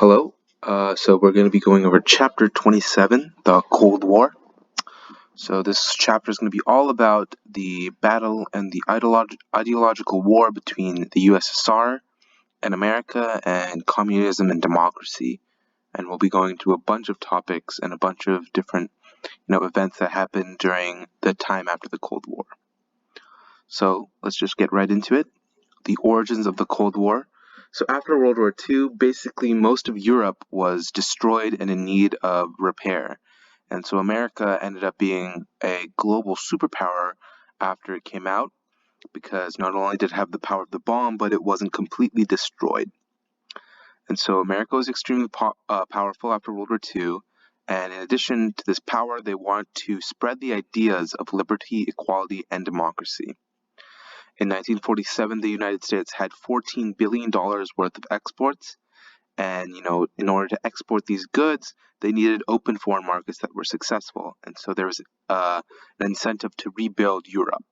Hello. So we're going to be going over Chapter 27, the Cold War. So this chapter is going to be all about the battle and the ideological war between the USSR and America and communism and democracy. And we'll be going through a bunch of topics and a bunch of different, events that happened during the time after the Cold War. So let's just get right into it. The origins of the Cold War. So after World War II, basically most of Europe was destroyed and in need of repair. And so America ended up being a global superpower after it came out, because not only did it have the power of the bomb, but it wasn't completely destroyed. And so America was extremely powerful after World War II. And in addition to this power, they wanted to spread the ideas of liberty, equality, and democracy. In 1947, the United States had $14 billion worth of exports. And, in order to export these goods, they needed open foreign markets that were successful. And so there was an incentive to rebuild Europe.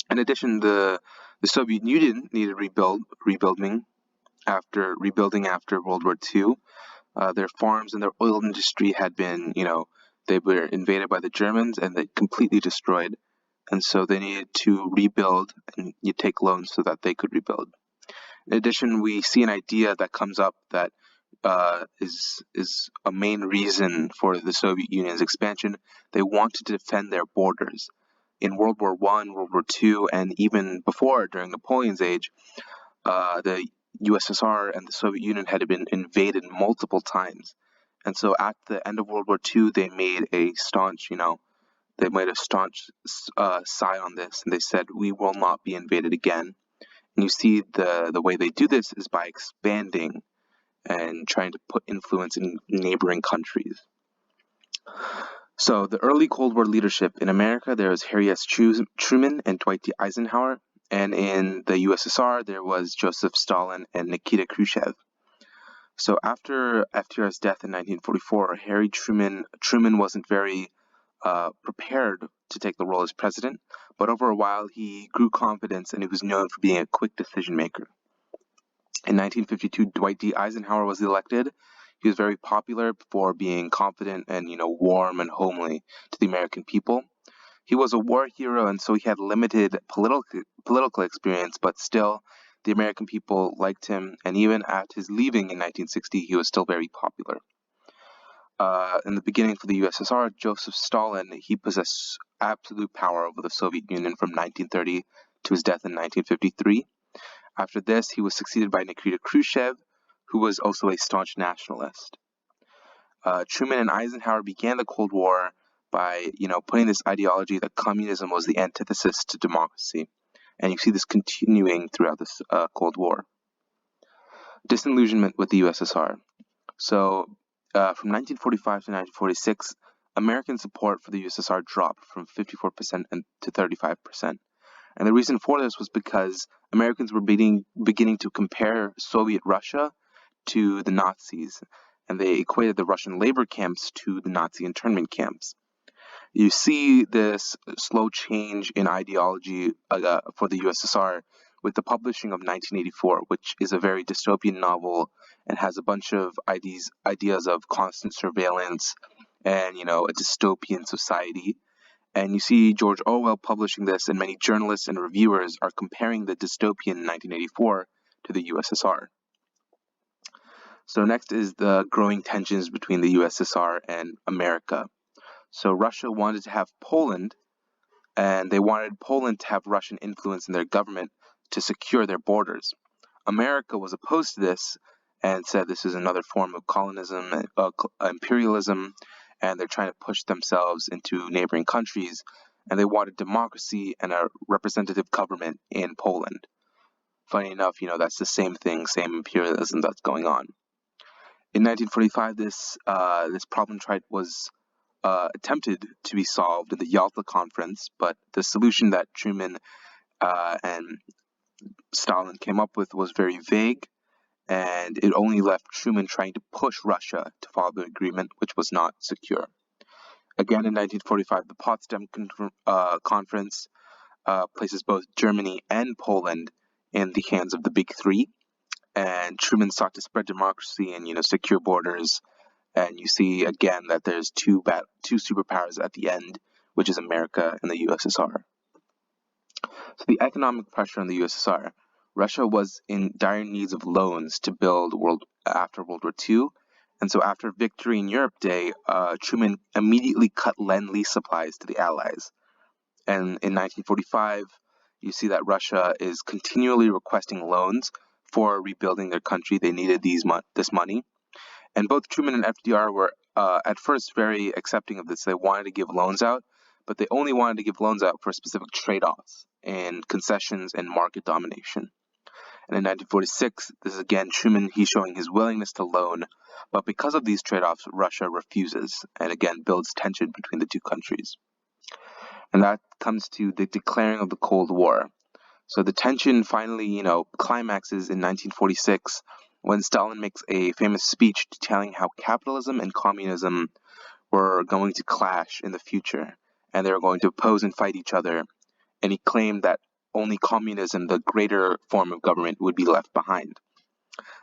In addition, the Soviet Union needed rebuilding after World War II. Their farms and their oil industry had been, they were invaded by the Germans and they completely destroyed. And so they needed to rebuild, and you take loans so that they could rebuild. In addition, we see an idea that comes up that is a main reason for the Soviet Union's expansion. They wanted to defend their borders. In World War I, World War II, and even before, during Napoleon's age, the USSR and the Soviet Union had been invaded multiple times. And so at the end of World War II, they made a staunch, sigh on this, and they said, we will not be invaded again. And you see the way they do this is by expanding and trying to put influence in neighboring countries. So the early Cold War leadership in America, there was Harry S. Truman and Dwight D. Eisenhower. And in the USSR, there was Joseph Stalin and Nikita Khrushchev. So after FDR's death in 1944, Harry Truman wasn't very prepared to take the role as president, but over a while he grew confidence and he was known for being a quick decision maker. In 1952, Dwight D. Eisenhower was elected. He was very popular for being confident and, warm and homely to the American people. He was a war hero, and so he had limited political experience, but still, the American people liked him, and even at his leaving in 1960, he was still very popular. In the beginning for the USSR, Joseph Stalin, he possessed absolute power over the Soviet Union from 1930 to his death in 1953. After this, he was succeeded by Nikita Khrushchev, who was also a staunch nationalist. Truman and Eisenhower began the Cold War by, putting this ideology that communism was the antithesis to democracy. And you see this continuing throughout this Cold War. Disillusionment with the USSR. So from 1945 to 1946, American support for the USSR dropped from 54% to 35%. And the reason for this was because Americans were beginning to compare Soviet Russia to the Nazis, and they equated the Russian labor camps to the Nazi internment camps. You see this slow change in ideology for the USSR with the publishing of 1984, which is a very dystopian novel and has a bunch of ideas of constant surveillance and, a dystopian society. And you see George Orwell publishing this, and many journalists and reviewers are comparing the dystopian 1984 to the USSR. So next is the growing tensions between the USSR and America. So Russia wanted to have Poland, and they wanted Poland to have Russian influence in their government to secure their borders. America was opposed to this and said this is another form of colonialism, imperialism, and they're trying to push themselves into neighboring countries, and they wanted democracy and a representative government in Poland. Funny enough, that's the same thing, same imperialism that's going on. In 1945, this problem was attempted to be solved in the Yalta Conference, but the solution that Truman and Stalin came up with was very vague, and it only left Truman trying to push Russia to follow the agreement, which was not secure. Again, in 1945, the Potsdam Conference places both Germany and Poland in the hands of the Big Three, and Truman sought to spread democracy and secure borders. And you see again that there's two superpowers at the end, which is America and the USSR. So the economic pressure on the USSR. Russia was in dire needs of loans to build after World War II. And so after Victory in Europe Day, Truman immediately cut Lend-Lease supplies to the Allies. And in 1945, you see that Russia is continually requesting loans for rebuilding their country. They needed this money. And both Truman and FDR were at first very accepting of this. They wanted to give loans out, but they only wanted to give loans out for specific trade-offs and concessions and market domination. And in 1946, this is again Truman, he's showing his willingness to loan, but because of these trade-offs, Russia refuses and again builds tension between the two countries. And that comes to the declaring of the Cold War. So the tension finally, climaxes in 1946 when Stalin makes a famous speech detailing how capitalism and communism were going to clash in the future, and they were going to oppose and fight each other. And he claimed that only communism, the greater form of government, would be left behind.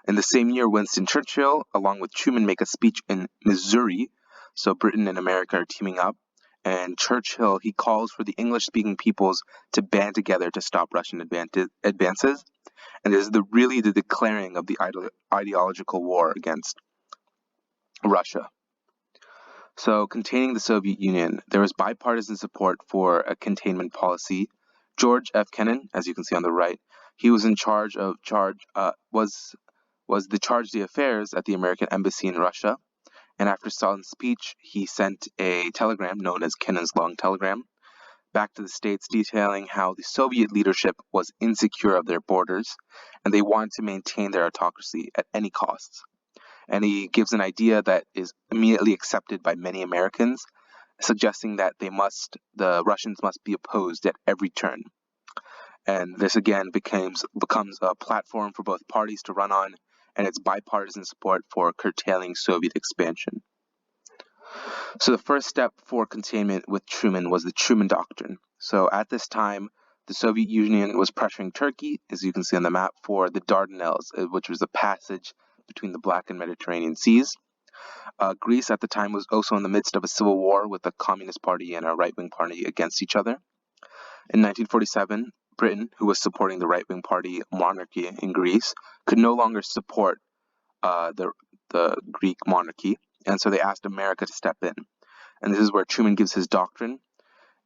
In the same year, Winston Churchill, along with Truman, make a speech in Missouri. So Britain and America are teaming up. And Churchill, he calls for the English-speaking peoples to band together to stop Russian advances. And this is really the declaring of the ideological war against Russia. So containing the Soviet Union, there was bipartisan support for a containment policy. George F. Kennan, as you can see on the right, he was in charge of was the charge d'affaires at the American embassy in Russia. And after Stalin's speech, he sent a telegram known as Kennan's Long Telegram back to the States detailing how the Soviet leadership was insecure of their borders and they wanted to maintain their autocracy at any costs. And he gives an idea that is immediately accepted by many Americans, suggesting that the Russians must be opposed at every turn. And this again becomes a platform for both parties to run on, and it's bipartisan support for curtailing Soviet expansion. So the first step for containment with Truman was the Truman Doctrine. So at this time, the Soviet Union was pressuring Turkey, as you can see on the map, for the Dardanelles, which was a passage between the Black and Mediterranean Seas. Greece at the time was also in the midst of a civil war with a Communist Party and a right-wing party against each other. In 1947, Britain, who was supporting the right-wing party monarchy in Greece, could no longer support the Greek monarchy, and so they asked America to step in. And this is where Truman gives his doctrine,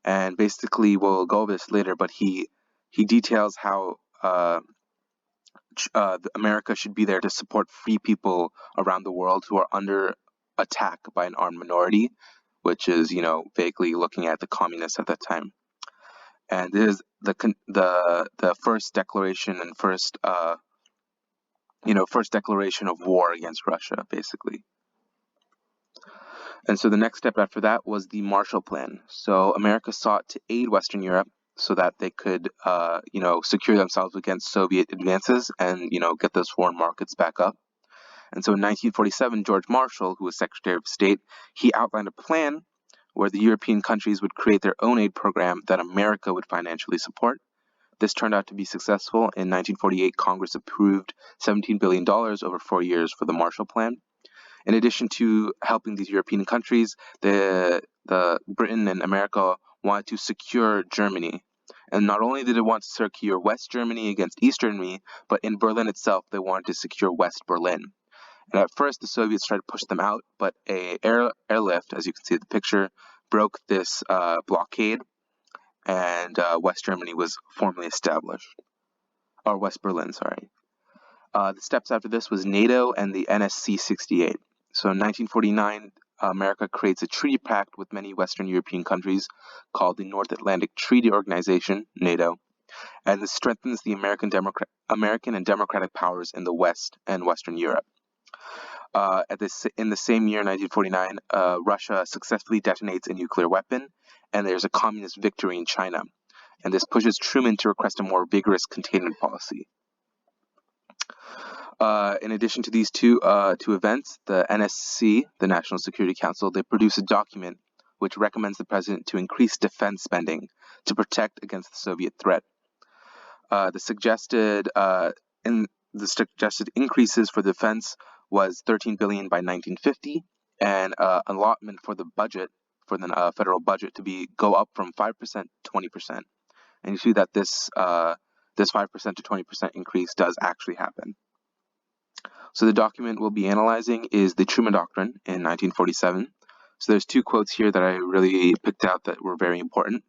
and basically we'll go over this later, but he details how America should be there to support free people around the world who are under attack by an armed minority, which is, vaguely looking at the communists at that time. And this is the first declaration and first declaration of war against Russia, basically. And so the next step after that was the Marshall Plan. So America sought to aid Western Europe so that they could, secure themselves against Soviet advances and, get those foreign markets back up. And so in 1947, George Marshall, who was Secretary of State, he outlined a plan where the European countries would create their own aid program that America would financially support. This turned out to be successful. In 1948, Congress approved $17 billion over 4 years for the Marshall Plan. In addition to helping these European countries, the Britain and America wanted to secure Germany. And not only did they want to secure West Germany against East Germany, but in Berlin itself, they wanted to secure West Berlin. And at first, the Soviets tried to push them out, but an airlift, as you can see in the picture, broke this blockade, and West Germany was formally established. Or West Berlin, sorry. The steps after this was NATO and the NSC 68. So in 1949, America creates a treaty pact with many Western European countries called the North Atlantic Treaty Organization, NATO, and this strengthens the American and democratic powers in the West and Western Europe. In the same year, 1949, Russia successfully detonates a nuclear weapon, and there's a communist victory in China. And this pushes Truman to request a more vigorous containment policy. In addition to these two events, the NSC, the National Security Council, they produce a document which recommends the president to increase defense spending to protect against the Soviet threat. The the suggested increases for defense was $13 billion by 1950, and allotment for the budget, for the federal budget, to go up from 5% to 20%. And you see that this 5% to 20% increase does actually happen. So the document we'll be analyzing is the Truman Doctrine in 1947. So there's two quotes here that I really picked out that were very important.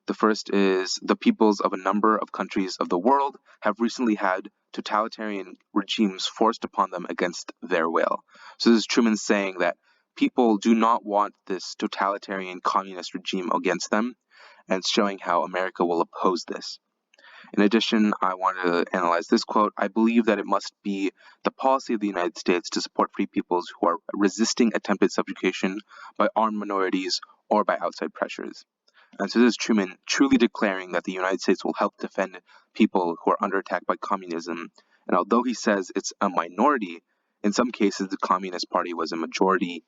The first is, "The peoples of a number of countries of the world have recently had totalitarian regimes forced upon them against their will." So this is Truman saying that people do not want this totalitarian communist regime against them, and it's showing how America will oppose this. In addition, I want to analyze this quote: "I believe that it must be the policy of the United States to support free peoples who are resisting attempted subjugation by armed minorities or by outside pressures." And so this is Truman truly declaring that the United States will help defend people who are under attack by communism. And although he says it's a minority, in some cases the Communist Party was a majority,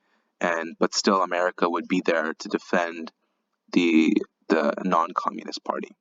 but still America would be there to defend the non-communist party.